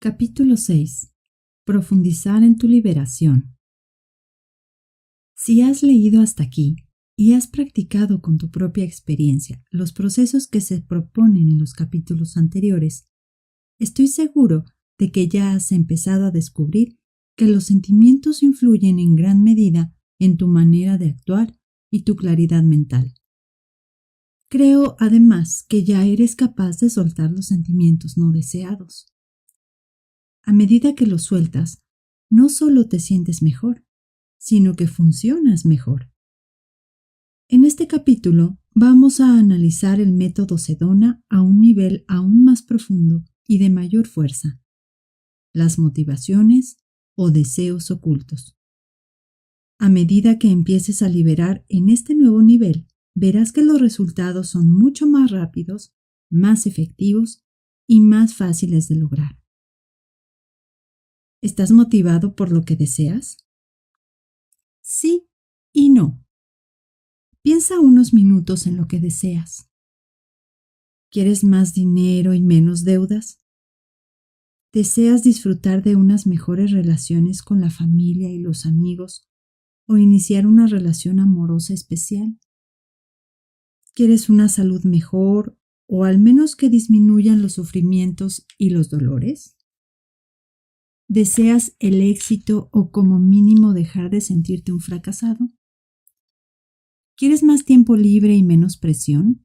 Capítulo 6. Profundizar en tu liberación. Si has leído hasta aquí y has practicado con tu propia experiencia los procesos que se proponen en los capítulos anteriores, estoy seguro de que ya has empezado a descubrir que los sentimientos influyen en gran medida en tu manera de actuar y tu claridad mental. Creo, además, que ya eres capaz de soltar los sentimientos no deseados. A medida que los sueltas, no solo te sientes mejor, sino que funcionas mejor. En este capítulo vamos a analizar el método Sedona a un nivel aún más profundo y de mayor fuerza: las motivaciones o deseos ocultos. A medida que empieces a liberar en este nuevo nivel, verás que los resultados son mucho más rápidos, más efectivos y más fáciles de lograr. ¿Estás motivado por lo que deseas? Sí y no. Piensa unos minutos en lo que deseas. ¿Quieres más dinero y menos deudas? ¿Deseas disfrutar de unas mejores relaciones con la familia y los amigos o iniciar una relación amorosa especial? ¿Quieres una salud mejor o al menos que disminuyan los sufrimientos y los dolores? ¿Deseas el éxito o como mínimo dejar de sentirte un fracasado? ¿Quieres más tiempo libre y menos presión?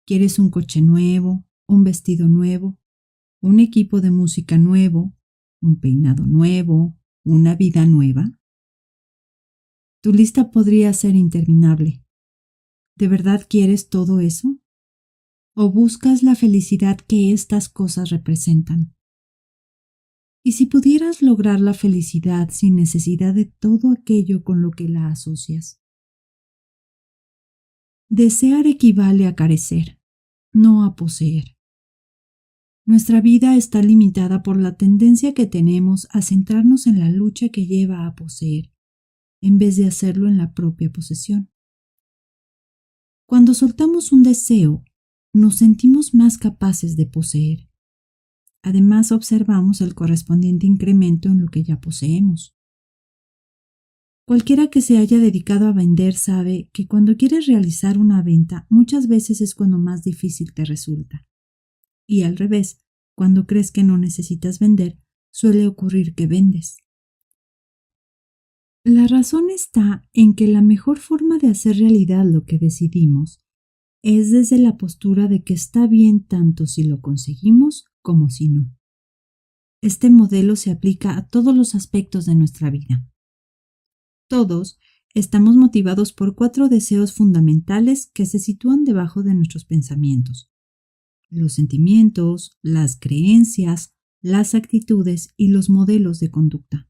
¿Quieres un coche nuevo, un vestido nuevo, un equipo de música nuevo, un peinado nuevo, una vida nueva? Tu lista podría ser interminable. ¿De verdad quieres todo eso? ¿O buscas la felicidad que estas cosas representan? ¿Y si pudieras lograr la felicidad sin necesidad de todo aquello con lo que la asocias? Desear equivale a carecer, no a poseer. Nuestra vida está limitada por la tendencia que tenemos a centrarnos en la lucha que lleva a poseer, en vez de hacerlo en la propia posesión. Cuando soltamos un deseo, nos sentimos más capaces de poseer. Además, observamos el correspondiente incremento en lo que ya poseemos. Cualquiera que se haya dedicado a vender sabe que cuando quieres realizar una venta, muchas veces es cuando más difícil te resulta. Y al revés, cuando crees que no necesitas vender, suele ocurrir que vendes. La razón está en que la mejor forma de hacer realidad lo que decidimos es desde la postura de que está bien tanto si lo conseguimos como si no. Este modelo se aplica a todos los aspectos de nuestra vida. Todos estamos motivados por 4 deseos fundamentales que se sitúan debajo de nuestros pensamientos: los sentimientos, las creencias, las actitudes y los modelos de conducta.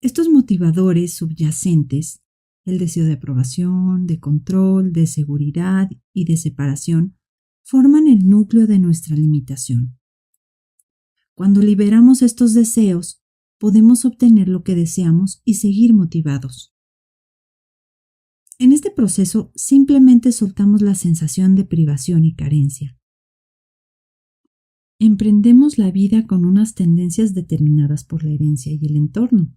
Estos motivadores subyacentes, el deseo de aprobación, de control, de seguridad y de separación, forman el núcleo de nuestra limitación. Cuando liberamos estos deseos, podemos obtener lo que deseamos y seguir motivados. En este proceso, simplemente soltamos la sensación de privación y carencia. Emprendemos la vida con unas tendencias determinadas por la herencia y el entorno,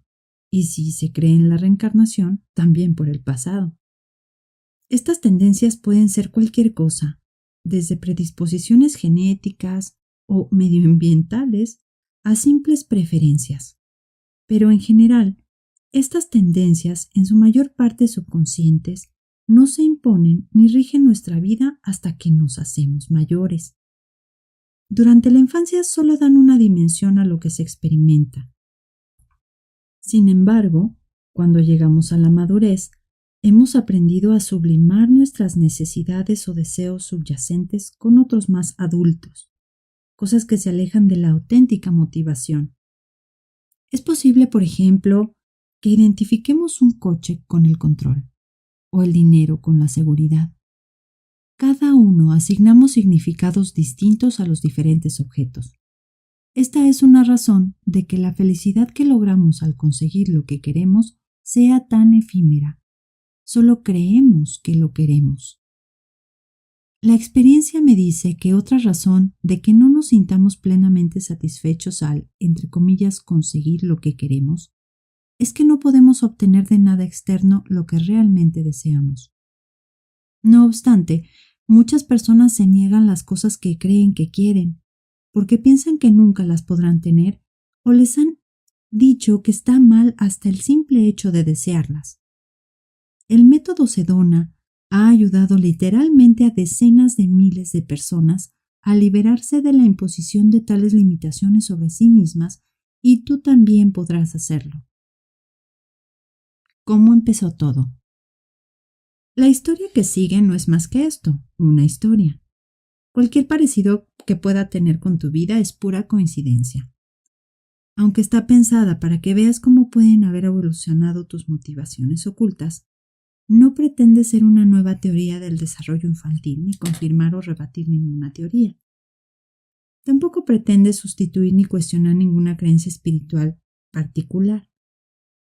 y si se cree en la reencarnación, también por el pasado. Estas tendencias pueden ser cualquier cosa, desde predisposiciones genéticas o medioambientales a simples preferencias. Pero en general, estas tendencias, en su mayor parte subconscientes, no se imponen ni rigen nuestra vida hasta que nos hacemos mayores. Durante la infancia solo dan una dimensión a lo que se experimenta. Sin embargo, cuando llegamos a la madurez, hemos aprendido a sublimar nuestras necesidades o deseos subyacentes con otros más adultos, cosas que se alejan de la auténtica motivación. Es posible, por ejemplo, que identifiquemos un coche con el control o el dinero con la seguridad. Cada uno asignamos significados distintos a los diferentes objetos. Esta es una razón de que la felicidad que logramos al conseguir lo que queremos sea tan efímera. Solo creemos que lo queremos. La experiencia me dice que otra razón de que no nos sintamos plenamente satisfechos al, entre comillas, conseguir lo que queremos, es que no podemos obtener de nada externo lo que realmente deseamos. No obstante, muchas personas se niegan las cosas que creen que quieren, porque piensan que nunca las podrán tener o les han dicho que está mal hasta el simple hecho de desearlas. El método Sedona ha ayudado literalmente a decenas de miles de personas a liberarse de la imposición de tales limitaciones sobre sí mismas, y tú también podrás hacerlo. ¿Cómo empezó todo? La historia que sigue no es más que esto, una historia. Cualquier parecido que pueda tener con tu vida es pura coincidencia. Aunque está pensada para que veas cómo pueden haber evolucionado tus motivaciones ocultas, no pretende ser una nueva teoría del desarrollo infantil, ni confirmar o rebatir ninguna teoría. Tampoco pretende sustituir ni cuestionar ninguna creencia espiritual particular.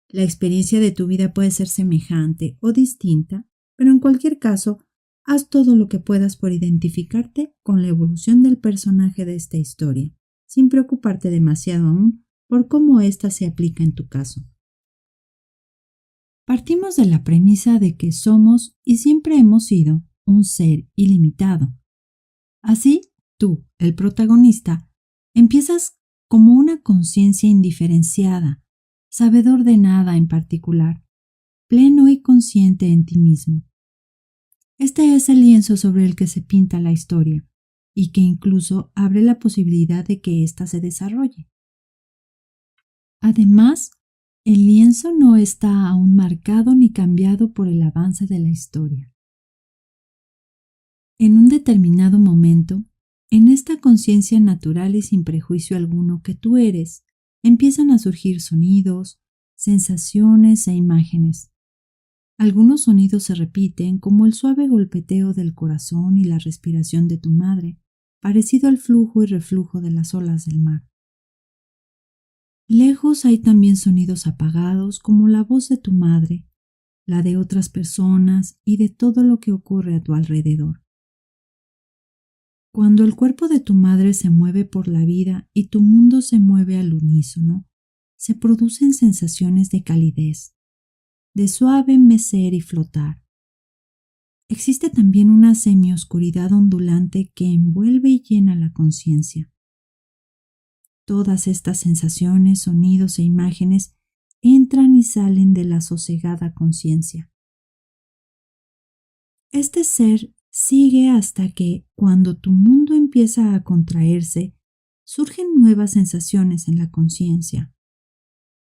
La experiencia de tu vida puede ser semejante o distinta, pero en cualquier caso, haz todo lo que puedas por identificarte con la evolución del personaje de esta historia, sin preocuparte demasiado aún por cómo ésta se aplica en tu caso. Partimos de la premisa de que somos y siempre hemos sido un ser ilimitado. Así, tú, el protagonista, empiezas como una conciencia indiferenciada, sabedor de nada en particular, pleno y consciente en ti mismo. Este es el lienzo sobre el que se pinta la historia, y que incluso abre la posibilidad de que ésta se desarrolle. Además, el lienzo no está aún marcado ni cambiado por el avance de la historia. En un determinado momento, en esta conciencia natural y sin prejuicio alguno que tú eres, empiezan a surgir sonidos, sensaciones e imágenes. Algunos sonidos se repiten, como el suave golpeteo del corazón y la respiración de tu madre, parecido al flujo y reflujo de las olas del mar. Lejos hay también sonidos apagados, como la voz de tu madre, la de otras personas y de todo lo que ocurre a tu alrededor. Cuando el cuerpo de tu madre se mueve por la vida y tu mundo se mueve al unísono, se producen sensaciones de calidez, de suave mecer y flotar. Existe también una semioscuridad ondulante que envuelve y llena la conciencia. Todas estas sensaciones, sonidos e imágenes entran y salen de la sosegada conciencia. Este ser sigue hasta que, cuando tu mundo empieza a contraerse, surgen nuevas sensaciones en la conciencia.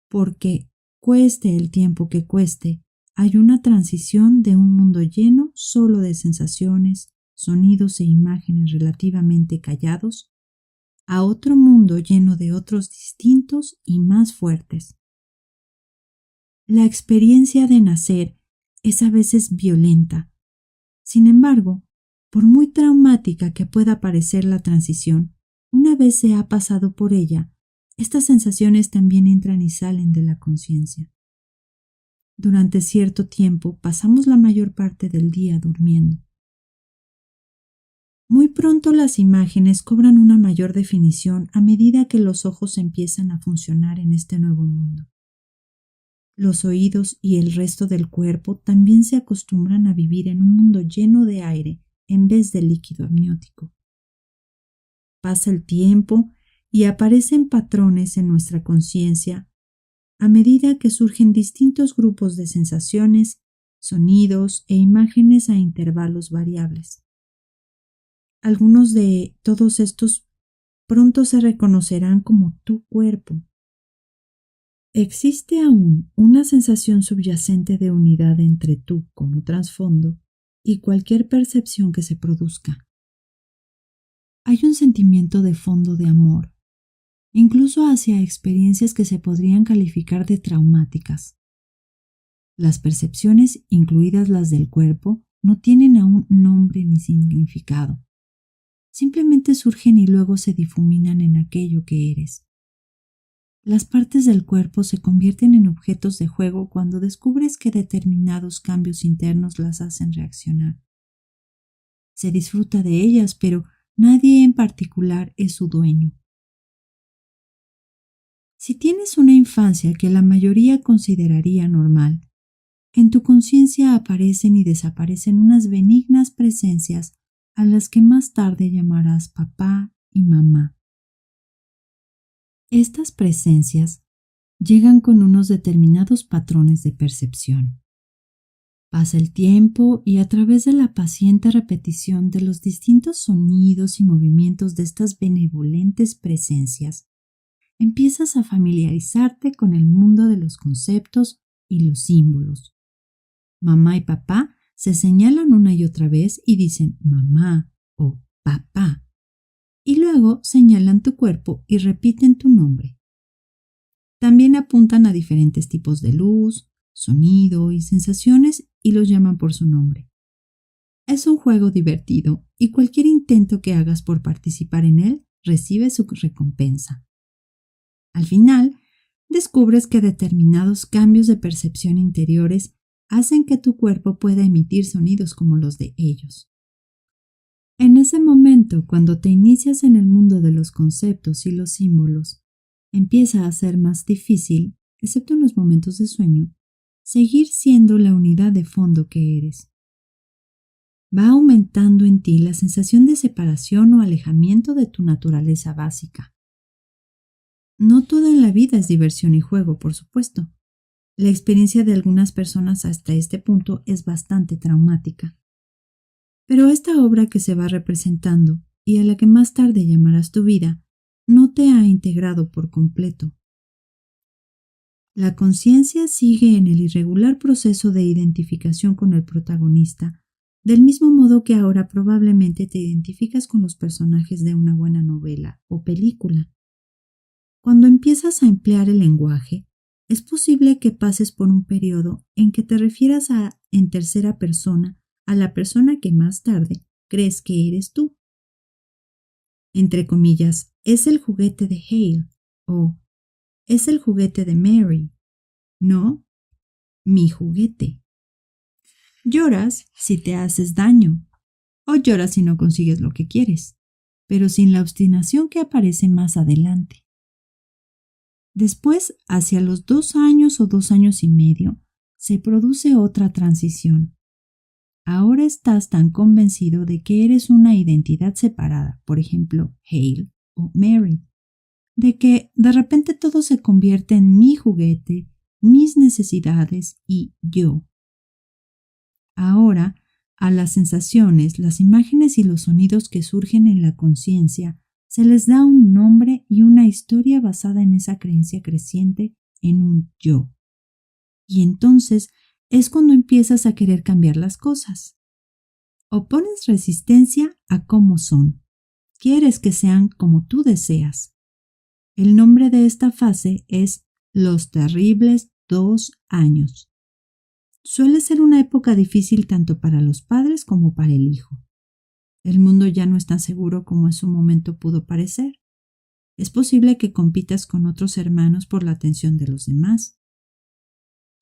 Porque, cueste el tiempo que cueste, hay una transición de un mundo lleno solo de sensaciones, sonidos e imágenes relativamente callados, a otro mundo lleno de otros distintos y más fuertes. La experiencia de nacer es a veces violenta. Sin embargo, por muy traumática que pueda parecer la transición, una vez se ha pasado por ella, estas sensaciones también entran y salen de la conciencia. Durante cierto tiempo pasamos la mayor parte del día durmiendo. Muy pronto las imágenes cobran una mayor definición a medida que los ojos empiezan a funcionar en este nuevo mundo. Los oídos y el resto del cuerpo también se acostumbran a vivir en un mundo lleno de aire en vez de líquido amniótico. Pasa el tiempo y aparecen patrones en nuestra conciencia a medida que surgen distintos grupos de sensaciones, sonidos e imágenes a intervalos variables. Algunos de todos estos pronto se reconocerán como tu cuerpo. Existe aún una sensación subyacente de unidad entre tú como trasfondo y cualquier percepción que se produzca. Hay un sentimiento de fondo de amor, incluso hacia experiencias que se podrían calificar de traumáticas. Las percepciones, incluidas las del cuerpo, no tienen aún nombre ni significado. Simplemente surgen y luego se difuminan en aquello que eres. Las partes del cuerpo se convierten en objetos de juego cuando descubres que determinados cambios internos las hacen reaccionar. se disfruta de ellas, pero nadie en particular es su dueño. Si tienes una infancia que la mayoría consideraría normal, en tu conciencia aparecen y desaparecen unas benignas presencias a las que más tarde llamarás papá y mamá. Estas presencias llegan con unos determinados patrones de percepción. Pasa el tiempo y a través de la paciente repetición de los distintos sonidos y movimientos de estas benevolentes presencias, empiezas a familiarizarte con el mundo de los conceptos y los símbolos. Mamá y papá se señalan una y otra vez y dicen mamá o papá, y luego señalan tu cuerpo y repiten tu nombre. También apuntan a diferentes tipos de luz, sonido y sensaciones y los llaman por su nombre. Es un juego divertido y cualquier intento que hagas por participar en él recibe su recompensa. Al final, descubres que determinados cambios de percepción interiores hacen que tu cuerpo pueda emitir sonidos como los de ellos. En ese momento, cuando te inicias en el mundo de los conceptos y los símbolos, empieza a ser más difícil, excepto en los momentos de sueño, seguir siendo la unidad de fondo que eres. Va aumentando en ti la sensación de separación o alejamiento de tu naturaleza básica. No todo en la vida es diversión y juego, por supuesto. La experiencia de algunas personas hasta este punto es bastante traumática. Pero esta obra que se va representando y a la que más tarde llamarás tu vida, no te ha integrado por completo. La conciencia sigue en el irregular proceso de identificación con el protagonista, del mismo modo que ahora probablemente te identificas con los personajes de una buena novela o película. Cuando empiezas a emplear el lenguaje, es posible que pases por un periodo en que te refieras en tercera persona a la persona que más tarde crees que eres tú. Entre comillas, es el juguete de Hale o es el juguete de Mary. No, mi juguete. Lloras si te haces daño o lloras si no consigues lo que quieres, pero sin la obstinación que aparece más adelante. Después, hacia los 2 años o 2 años y medio, se produce otra transición. Ahora estás tan convencido de que eres una identidad separada, por ejemplo, Hale o Mary, de que de repente todo se convierte en mi juguete, mis necesidades y yo. Ahora, a las sensaciones, las imágenes y los sonidos que surgen en la conciencia se les da un nombre y una historia basada en esa creencia creciente en un yo. Y entonces es cuando empiezas a querer cambiar las cosas. Opones resistencia a cómo son. Quieres que sean como tú deseas. El nombre de esta fase es los terribles 2 años. Suele ser una época difícil tanto para los padres como para el hijo. El mundo ya no es tan seguro como en su momento pudo parecer. Es posible que compitas con otros hermanos por la atención de los demás.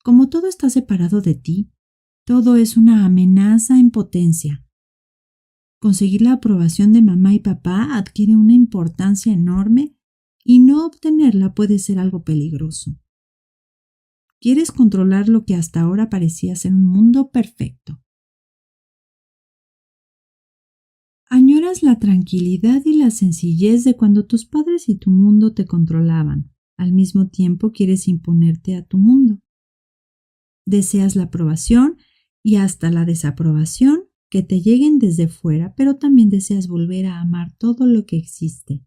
Como todo está separado de ti, todo es una amenaza en potencia. Conseguir la aprobación de mamá y papá adquiere una importancia enorme y no obtenerla puede ser algo peligroso. Quieres controlar lo que hasta ahora parecía ser un mundo perfecto. Añoras la tranquilidad y la sencillez de cuando tus padres y tu mundo te controlaban. Al mismo tiempo quieres imponerte a tu mundo. Deseas la aprobación y hasta la desaprobación que te lleguen desde fuera, pero también deseas volver a amar todo lo que existe.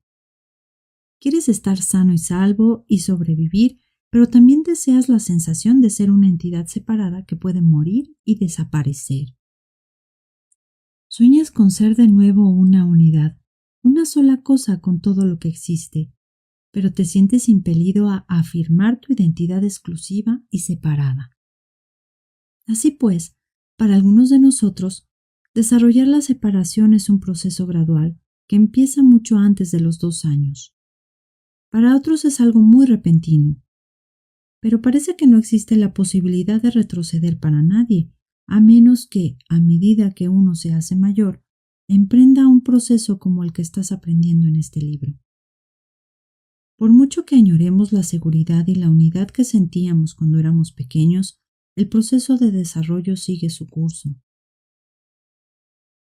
Quieres estar sano y salvo y sobrevivir, pero también deseas la sensación de ser una entidad separada que puede morir y desaparecer. Sueñas con ser de nuevo una unidad, una sola cosa con todo lo que existe, pero te sientes impelido a afirmar tu identidad exclusiva y separada. Así pues, para algunos de nosotros, desarrollar la separación es un proceso gradual que empieza mucho antes de los 2 años. Para otros es algo muy repentino, pero parece que no existe la posibilidad de retroceder para nadie, a menos que, a medida que uno se hace mayor, emprenda un proceso como el que estás aprendiendo en este libro. Por mucho que añoremos la seguridad y la unidad que sentíamos cuando éramos pequeños, el proceso de desarrollo sigue su curso.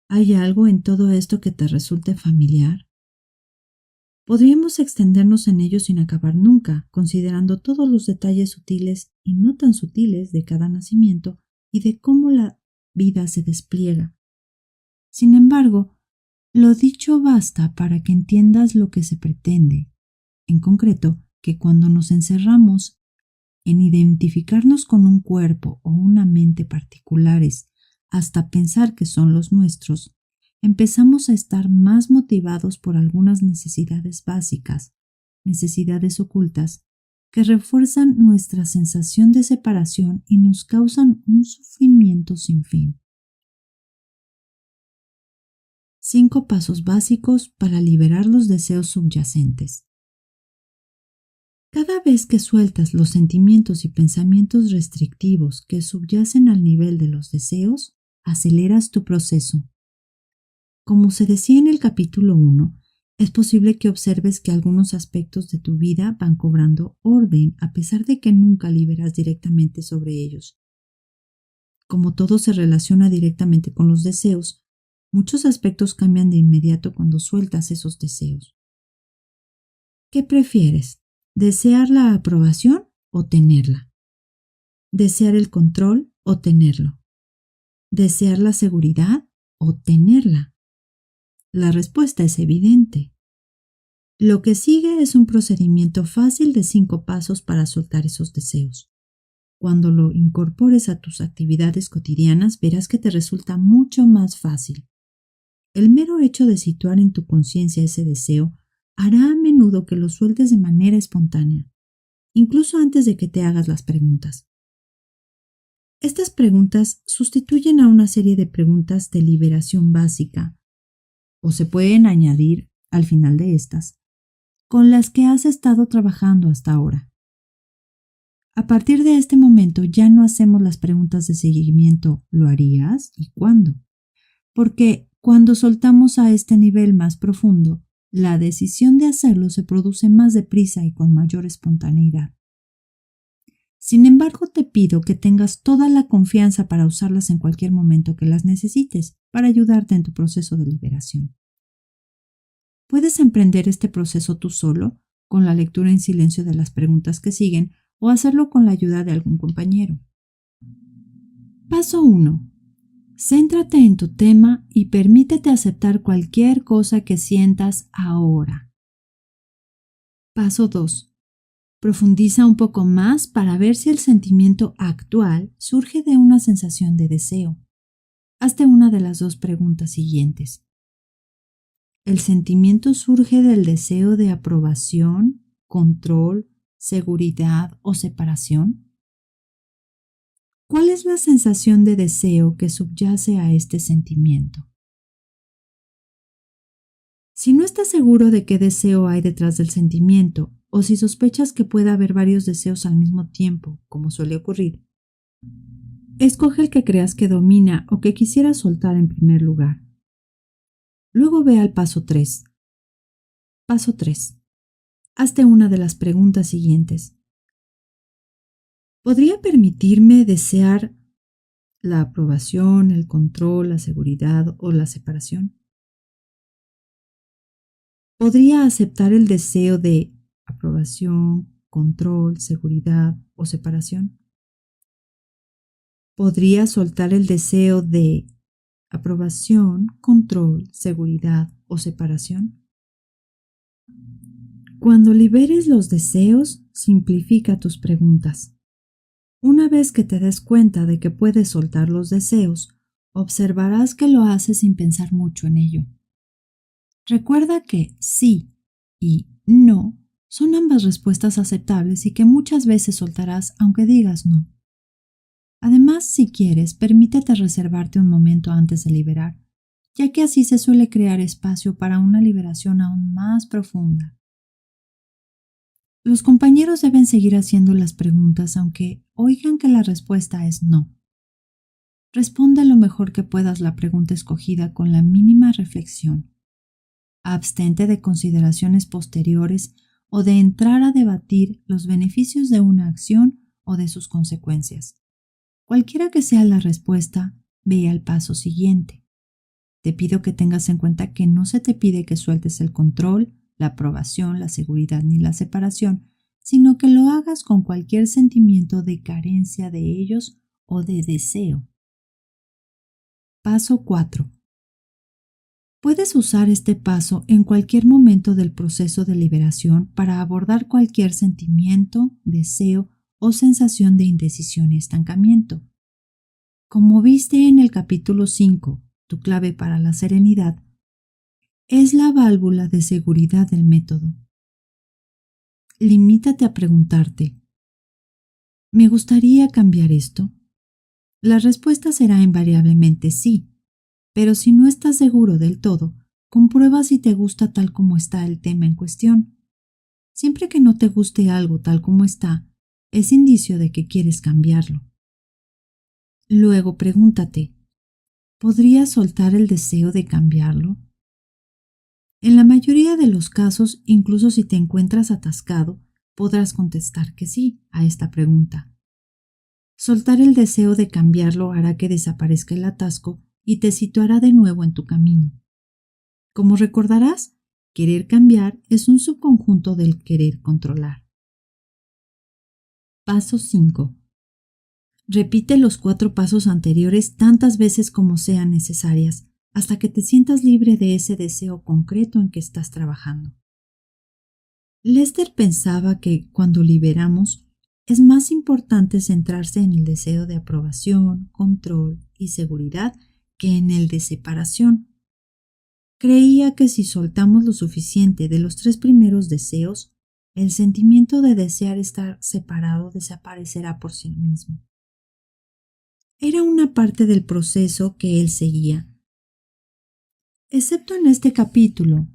¿Hay algo en todo esto que te resulte familiar? Podríamos extendernos en ello sin acabar nunca, considerando todos los detalles sutiles y no tan sutiles de cada nacimiento y de cómo la vida se despliega. Sin embargo, lo dicho basta para que entiendas lo que se pretende. En concreto, que cuando nos encerramos en identificarnos con un cuerpo o una mente particulares hasta pensar que son los nuestros, empezamos a estar más motivados por algunas necesidades básicas, necesidades ocultas, que refuerzan nuestra sensación de separación y nos causan un sufrimiento sin fin. 5 pasos básicos para liberar los deseos subyacentes. Cada vez que sueltas los sentimientos y pensamientos restrictivos que subyacen al nivel de los deseos, aceleras tu proceso. Como se decía en el capítulo 1, es posible que observes que algunos aspectos de tu vida van cobrando orden a pesar de que nunca liberas directamente sobre ellos. Como todo se relaciona directamente con los deseos, muchos aspectos cambian de inmediato cuando sueltas esos deseos. ¿Qué prefieres? ¿Desear la aprobación o tenerla? ¿Desear el control o tenerlo? ¿Desear la seguridad o tenerla? La respuesta es evidente. Lo que sigue es un procedimiento fácil de 5 pasos para soltar esos deseos. Cuando lo incorpores a tus actividades cotidianas, verás que te resulta mucho más fácil. El mero hecho de situar en tu conciencia ese deseo hará a menudo que lo sueltes de manera espontánea, incluso antes de que te hagas las preguntas. Estas preguntas sustituyen a una serie de preguntas de liberación básica, o se pueden añadir al final de estas, con las que has estado trabajando hasta ahora. A partir de este momento ya no hacemos las preguntas de seguimiento ¿lo harías? ¿Y cuándo? Porque cuando soltamos a este nivel más profundo, la decisión de hacerlo se produce más deprisa y con mayor espontaneidad. Sin embargo, te pido que tengas toda la confianza para usarlas en cualquier momento que las necesites para ayudarte en tu proceso de liberación. Puedes emprender este proceso tú solo, con la lectura en silencio de las preguntas que siguen, o hacerlo con la ayuda de algún compañero. Paso 1. Céntrate en tu tema y permítete aceptar cualquier cosa que sientas ahora. Paso 2. Profundiza un poco más para ver si el sentimiento actual surge de una sensación de deseo. Hazte una de las 2 preguntas siguientes. ¿El sentimiento surge del deseo de aprobación, control, seguridad o separación? ¿Cuál es la sensación de deseo que subyace a este sentimiento? Si no estás seguro de qué deseo hay detrás del sentimiento, o si sospechas que puede haber varios deseos al mismo tiempo, como suele ocurrir, escoge el que creas que domina o que quisieras soltar en primer lugar. Luego ve al paso 3. Paso 3. Hazte una de las preguntas siguientes. ¿Podría permitirme desear la aprobación, el control, la seguridad o la separación? ¿Podría aceptar el deseo de aprobación, control, seguridad o separación? ¿Podría soltar el deseo de aprobación, control, seguridad o separación? Cuando liberes los deseos, simplifica tus preguntas. Una vez que te des cuenta de que puedes soltar los deseos, observarás que lo haces sin pensar mucho en ello. Recuerda que sí y no son ambas respuestas aceptables y que muchas veces soltarás aunque digas no. Además, si quieres, permítete reservarte un momento antes de liberar, ya que así se suele crear espacio para una liberación aún más profunda. Los compañeros deben seguir haciendo las preguntas aunque oigan que la respuesta es no. Responde lo mejor que puedas la pregunta escogida con la mínima reflexión. Abstente de consideraciones posteriores o de entrar a debatir los beneficios de una acción o de sus consecuencias. Cualquiera que sea la respuesta, ve al paso siguiente. Te pido que tengas en cuenta que no se te pide que sueltes el control, la aprobación, la seguridad ni la separación, sino que lo hagas con cualquier sentimiento de carencia de ellos o de deseo. Paso 4. Puedes usar este paso en cualquier momento del proceso de liberación para abordar cualquier sentimiento, deseo o sensación de indecisión y estancamiento. Como viste en el capítulo 5, tu clave para la serenidad es la válvula de seguridad del método. Limítate a preguntarte, ¿me gustaría cambiar esto? La respuesta será invariablemente sí. Pero si no estás seguro del todo, comprueba si te gusta tal como está el tema en cuestión. Siempre que no te guste algo tal como está, es indicio de que quieres cambiarlo. Luego pregúntate, ¿podrías soltar el deseo de cambiarlo? En la mayoría de los casos, incluso si te encuentras atascado, podrás contestar que sí a esta pregunta. Soltar el deseo de cambiarlo hará que desaparezca el atasco y te situará de nuevo en tu camino. Como recordarás, querer cambiar es un subconjunto del querer controlar. Paso 5. Repite los 4 pasos anteriores tantas veces como sean necesarias, hasta que te sientas libre de ese deseo concreto en que estás trabajando. Lester pensaba que cuando liberamos, es más importante centrarse en el deseo de aprobación, control y seguridad que en el de separación. Creía que si soltamos lo suficiente de los 3 primeros deseos, el sentimiento de desear estar separado desaparecerá por sí mismo. Era una parte del proceso que él seguía. Excepto en este capítulo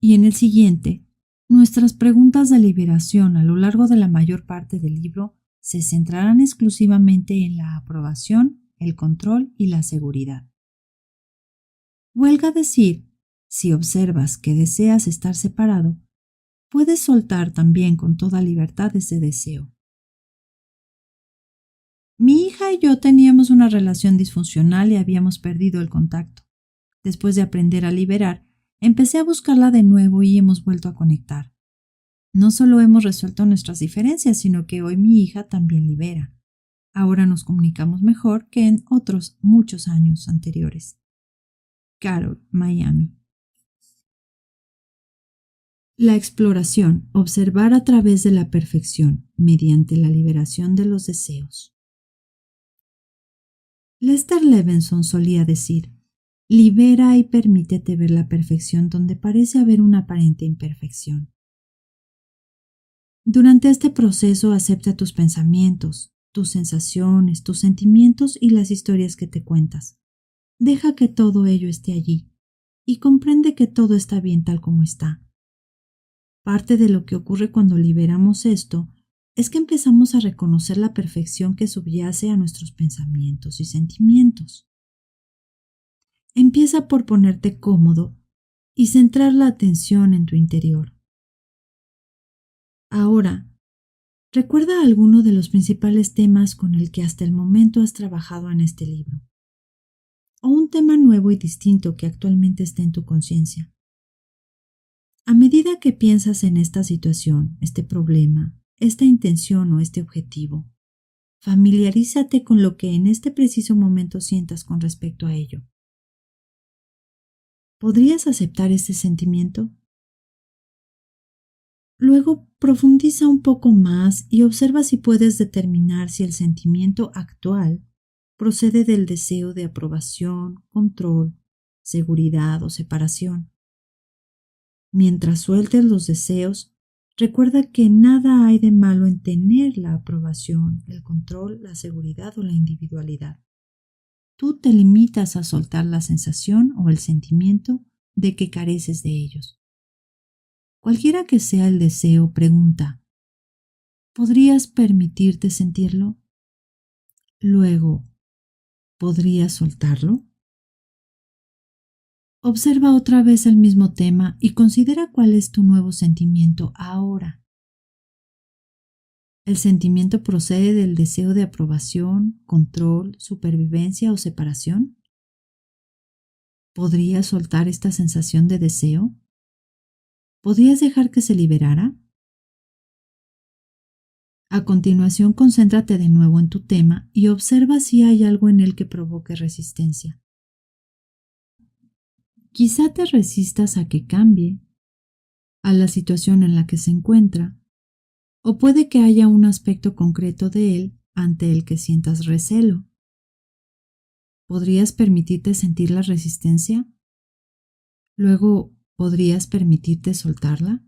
y en el siguiente, nuestras preguntas de liberación a lo largo de la mayor parte del libro se centrarán exclusivamente en la aprobación, el control y la seguridad. Huelga decir, si observas que deseas estar separado, puedes soltar también con toda libertad ese deseo. Mi hija y yo teníamos una relación disfuncional y habíamos perdido el contacto. Después de aprender a liberar, empecé a buscarla de nuevo y hemos vuelto a conectar. No solo hemos resuelto nuestras diferencias, sino que hoy mi hija también libera. Ahora nos comunicamos mejor que en otros muchos años anteriores. Carol, Miami. La exploración, observar a través de la perfección, mediante la liberación de los deseos. Lester Levinson solía decir, libera y permítete ver la perfección donde parece haber una aparente imperfección. Durante este proceso acepta tus pensamientos, tus sensaciones, tus sentimientos y las historias que te cuentas. Deja que todo ello esté allí y comprende que todo está bien tal como está. Parte de lo que ocurre cuando liberamos esto es que empezamos a reconocer la perfección que subyace a nuestros pensamientos y sentimientos. Empieza por ponerte cómodo y centrar la atención en tu interior. Ahora, recuerda alguno de los principales temas con el que hasta el momento has trabajado en este libro, o un tema nuevo y distinto que actualmente esté en tu conciencia. A medida que piensas en esta situación, este problema, esta intención o este objetivo, familiarízate con lo que en este preciso momento sientas con respecto a ello. ¿Podrías aceptar este sentimiento? Luego profundiza un poco más y observa si puedes determinar si el sentimiento actual procede del deseo de aprobación, control, seguridad o separación. Mientras sueltes los deseos, recuerda que nada hay de malo en tener la aprobación, el control, la seguridad o la individualidad. Tú te limitas a soltar la sensación o el sentimiento de que careces de ellos. Cualquiera que sea el deseo, pregunta, ¿podrías permitirte sentirlo? Luego, ¿Podrías soltarlo? Observa otra vez el mismo tema y considera cuál es tu nuevo sentimiento ahora. ¿El sentimiento procede del deseo de aprobación, control, supervivencia o separación? ¿Podrías soltar esta sensación de deseo? ¿Podrías dejar que se liberara? A continuación, concéntrate de nuevo en tu tema y observa si hay algo en él que provoque resistencia. Quizá te resistas a que cambie, a la situación en la que se encuentra, o puede que haya un aspecto concreto de él ante el que sientas recelo. ¿Podrías permitirte sentir la resistencia? Luego, ¿podrías permitirte soltarla?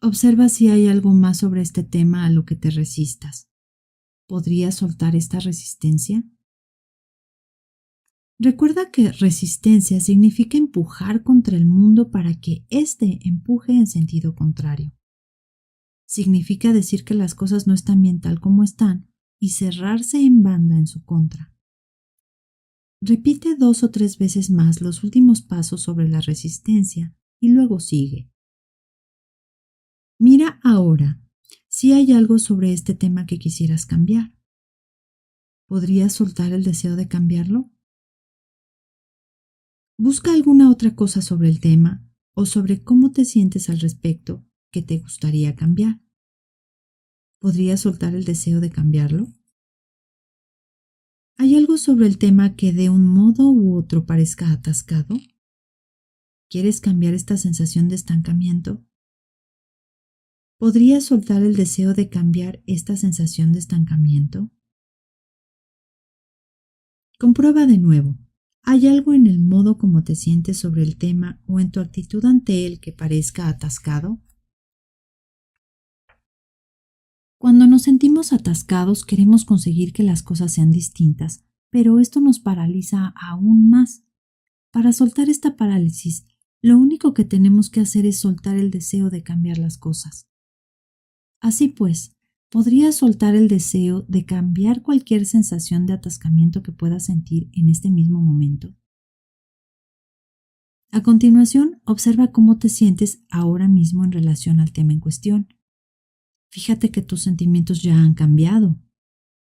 Observa si hay algo más sobre este tema a lo que te resistas. ¿Podrías soltar esta resistencia? Recuerda que resistencia significa empujar contra el mundo para que éste empuje en sentido contrario. Significa decir que las cosas no están bien tal como están y cerrarse en banda en su contra. Repite 2 o 3 veces más los últimos pasos sobre la resistencia y luego sigue. Mira ahora si hay algo sobre este tema que quisieras cambiar. ¿Podrías soltar el deseo de cambiarlo? Busca alguna otra cosa sobre el tema o sobre cómo te sientes al respecto que te gustaría cambiar. ¿Podrías soltar el deseo de cambiarlo? ¿Hay algo sobre el tema que de un modo u otro parezca atascado? ¿Quieres cambiar esta sensación de estancamiento? ¿Podrías soltar el deseo de cambiar esta sensación de estancamiento? Comprueba de nuevo. ¿Hay algo en el modo como te sientes sobre el tema o en tu actitud ante él que parezca atascado? Cuando nos sentimos atascados queremos conseguir que las cosas sean distintas, pero esto nos paraliza aún más. Para soltar esta parálisis, lo único que tenemos que hacer es soltar el deseo de cambiar las cosas. Así pues, ¿podrías soltar el deseo de cambiar cualquier sensación de atascamiento que puedas sentir en este mismo momento? A continuación, observa cómo te sientes ahora mismo en relación al tema en cuestión. Fíjate que tus sentimientos ya han cambiado.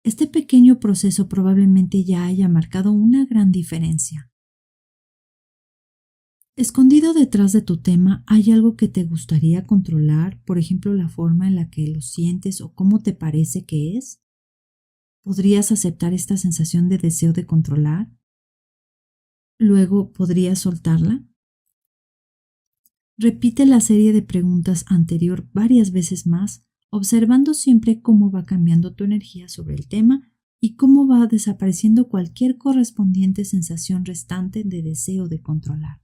Este pequeño proceso probablemente ya haya marcado una gran diferencia. Escondido detrás de tu tema, ¿hay algo que te gustaría controlar? Por ejemplo, la forma en la que lo sientes o cómo te parece que es. ¿Podrías aceptar esta sensación de deseo de controlar? Luego, ¿podrías soltarla? Repite la serie de preguntas anterior varias veces más, observando siempre cómo va cambiando tu energía sobre el tema y cómo va desapareciendo cualquier correspondiente sensación restante de deseo de controlar.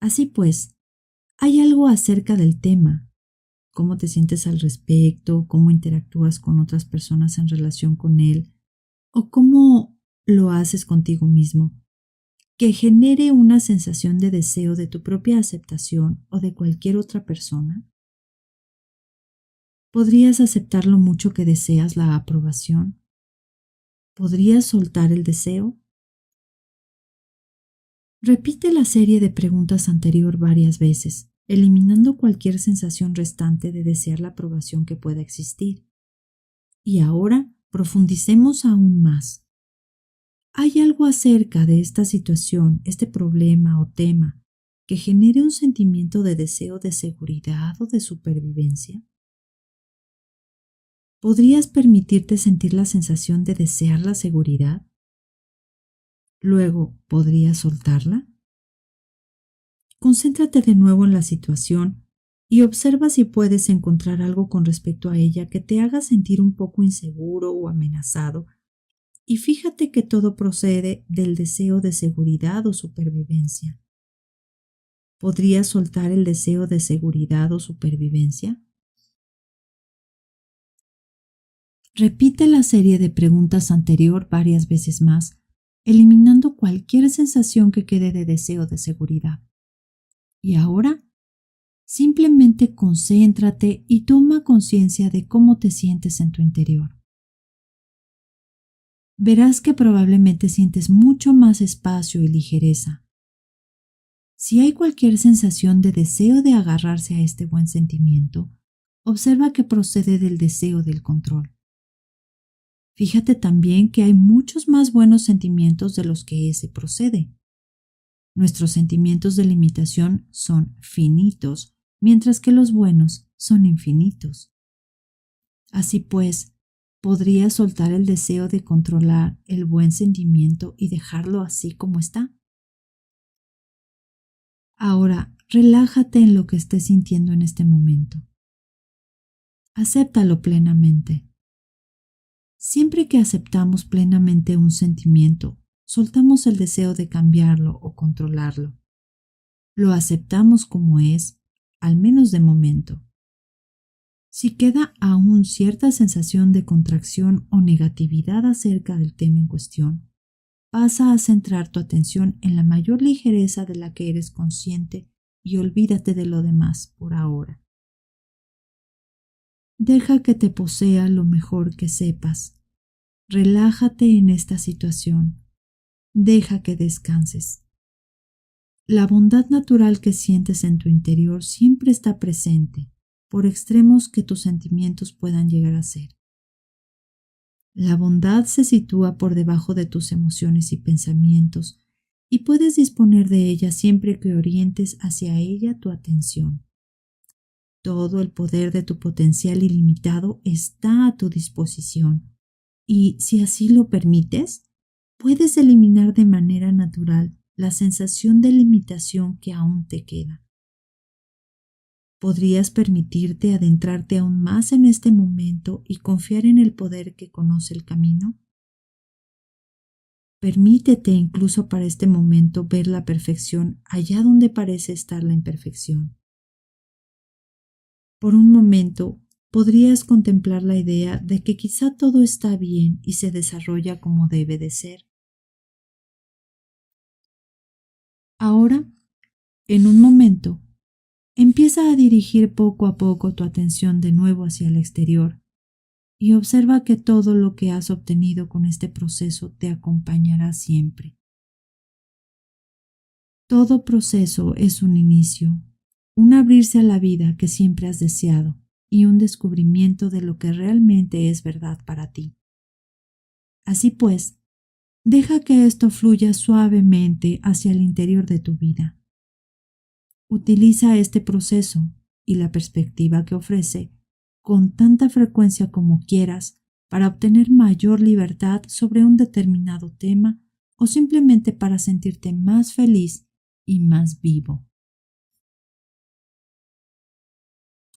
Así pues, ¿hay algo acerca del tema? ¿Cómo te sientes al respecto? ¿Cómo interactúas con otras personas en relación con él? ¿O cómo lo haces contigo mismo? Que genere una sensación de deseo de tu propia aceptación o de cualquier otra persona. ¿Podrías aceptar lo mucho que deseas la aprobación? ¿Podrías soltar el deseo? Repite la serie de preguntas anterior varias veces, eliminando cualquier sensación restante de desear la aprobación que pueda existir. Y ahora profundicemos aún más. ¿Hay algo acerca de esta situación, este problema o tema, que genere un sentimiento de deseo de seguridad o de supervivencia? ¿Podrías permitirte sentir la sensación de desear la seguridad? Luego, ¿podrías soltarla? Concéntrate de nuevo en la situación y observa si puedes encontrar algo con respecto a ella que te haga sentir un poco inseguro o amenazado, y fíjate que todo procede del deseo de seguridad o supervivencia. ¿Podrías soltar el deseo de seguridad o supervivencia? Repite la serie de preguntas anterior varias veces más, eliminando cualquier sensación que quede de deseo de seguridad. Y ahora, simplemente concéntrate y toma conciencia de cómo te sientes en tu interior. verás que probablemente sientes mucho más espacio y ligereza. Si hay cualquier sensación de deseo de agarrarse a este buen sentimiento, observa que procede del deseo del control. Fíjate también que hay muchos más buenos sentimientos de los que ese procede. Nuestros sentimientos de limitación son finitos, mientras que los buenos son infinitos. Así pues, ¿podrías soltar el deseo de controlar el buen sentimiento y dejarlo así como está? Ahora, relájate en lo que estés sintiendo en este momento. Acéptalo plenamente. Siempre que aceptamos plenamente un sentimiento, soltamos el deseo de cambiarlo o controlarlo. Lo aceptamos como es, al menos de momento. Si queda aún cierta sensación de contracción o negatividad acerca del tema en cuestión, pasa a centrar tu atención en la mayor ligereza de la que eres consciente y olvídate de lo demás por ahora. Deja que te posea lo mejor que sepas. Relájate en esta situación. Deja que descanses. La bondad natural que sientes en tu interior siempre está presente, por extremos que tus sentimientos puedan llegar a ser. La bondad se sitúa por debajo de tus emociones y pensamientos y puedes disponer de ella siempre que orientes hacia ella tu atención. Todo el poder de tu potencial ilimitado está a tu disposición y, si así lo permites, puedes eliminar de manera natural la sensación de limitación que aún te queda. ¿Podrías permitirte adentrarte aún más en este momento y confiar en el poder que conoce el camino? Permítete incluso para este momento ver la perfección allá donde parece estar la imperfección. Por un momento, podrías contemplar la idea de que quizá todo está bien y se desarrolla como debe de ser. Ahora, en un momento, empieza a dirigir poco a poco tu atención de nuevo hacia el exterior y observa que todo lo que has obtenido con este proceso te acompañará siempre. Todo proceso es un inicio, un abrirse a la vida que siempre has deseado y un descubrimiento de lo que realmente es verdad para ti. Así pues, deja que esto fluya suavemente hacia el interior de tu vida. Utiliza este proceso y la perspectiva que ofrece con tanta frecuencia como quieras para obtener mayor libertad sobre un determinado tema o simplemente para sentirte más feliz y más vivo.